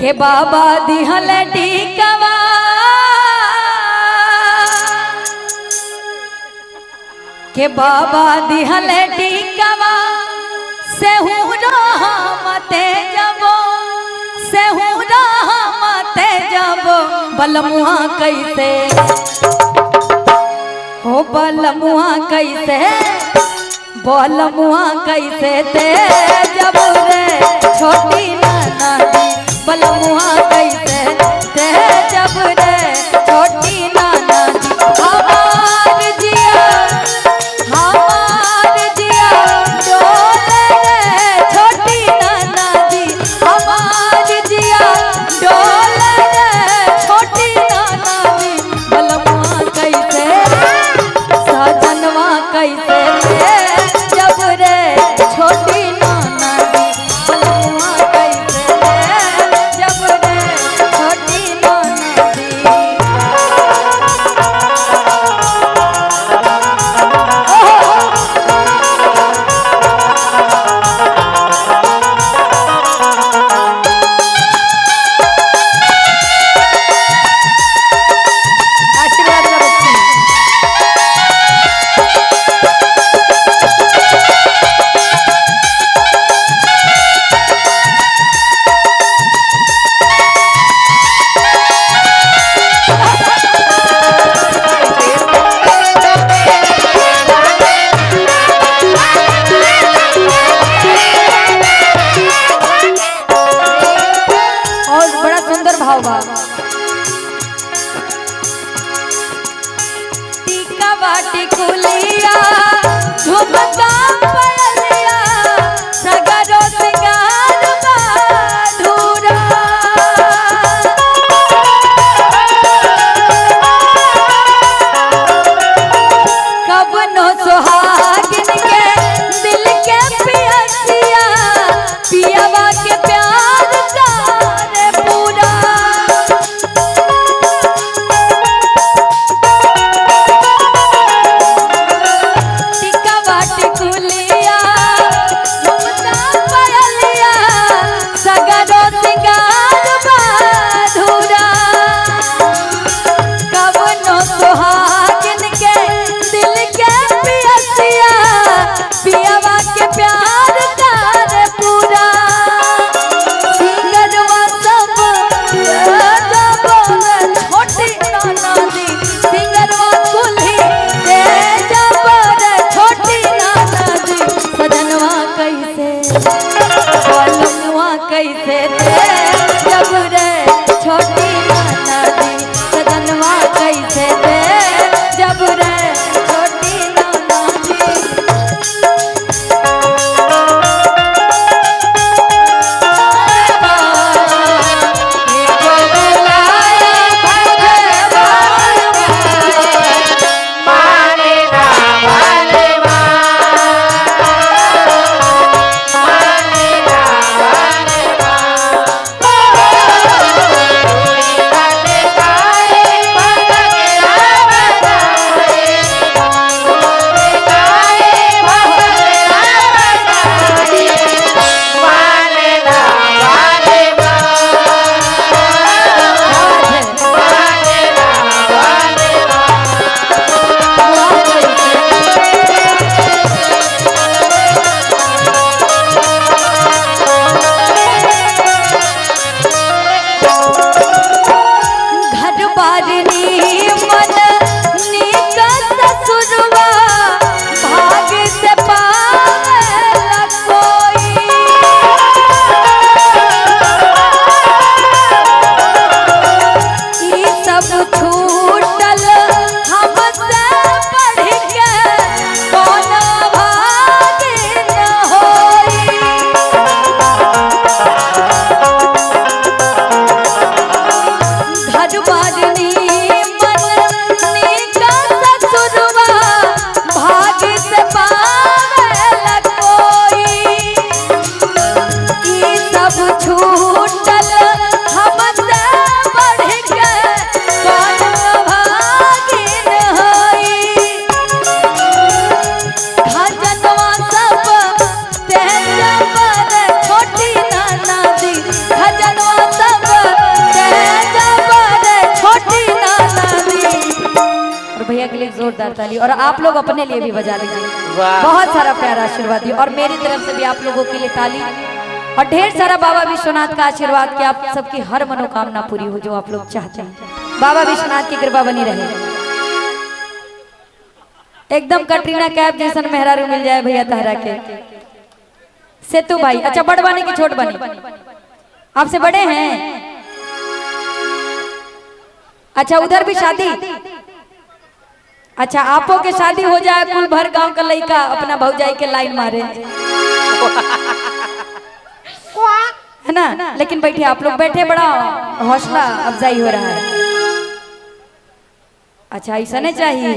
के बाबा दिहल टीकवा के बाबा दिहल टीकवा सेहू रहमते जबो सेहू रहमते जबो बलमुआ कैसे हो बलमुआ कैसे बलमुआ कैसे ते जब रे छोटी नाना दी बलमुआ कैसे ते जब रे छोटी नाना दी हमार जिया डोले रे छोटी नाना दी हमार जिया डोले रे छोटी नाना दी बलमुआ कैसे सजनवा कैसे जब रे छोटी नाना दी बलमुआ कैसे जब रे छोटी नाना दी। टीका बाटी कुलिया झुमका पयलिया सगरो सिंगार बाधुरा कबनो सुहागिन के दिल के पियसिया पियावा के प्यार करे पूरा टीका बाटी कुली लिए जोरदार ताली, और आप लोग अपने लिए भी बजा लीजिए। वाह। बहुत सारा प्यारा आशीर्वाद दिया, और मेरी तरफ से भी आप लोगों के लिए ताली, और ढेर सारा बाबा विश्वनाथ का आशीर्वाद कि आप सबकी हर मनोकामना पूरी हो जो आप लोग चाहते हैं। बाबा विश्वनाथ की कृपा बनी रहे। एकदम कटरीना कैफ जैसा मेहरारू मिल जाए भैया तहरा के। सेतु भाई, अच्छा बड़ बने की छोट बने? आपसे बड़े हैं? अच्छा उधर भी शादी? अच्छा आपो के शादी हो जाए, कुल भर गांव का लड़का अपना भौजाई के लाइन मारे, है ना? लेकिन बैठे आप लोग, बैठे, बड़ा हौसला अफजाई हो रहा है। अच्छा ऐसा नहीं चाहिए,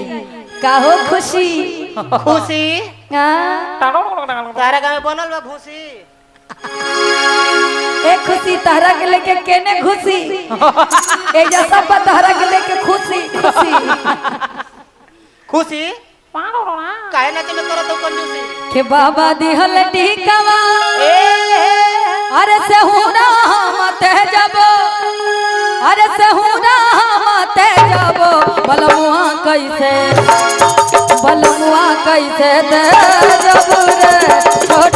का हो खुशी खुशी तारा गाँव में बनल बा खुशी। एक खुशी तारा के लेके केने खुशी, एक जैसा तारा के लेके खुशी खुशी खुशी काहे ना चले करो तो कंजूसी के बाबा दिहल टीकावा, अरे से हुना मत जबो, अरे से हुना मत जबो, बलमुआ कैसे दे जब रे छोट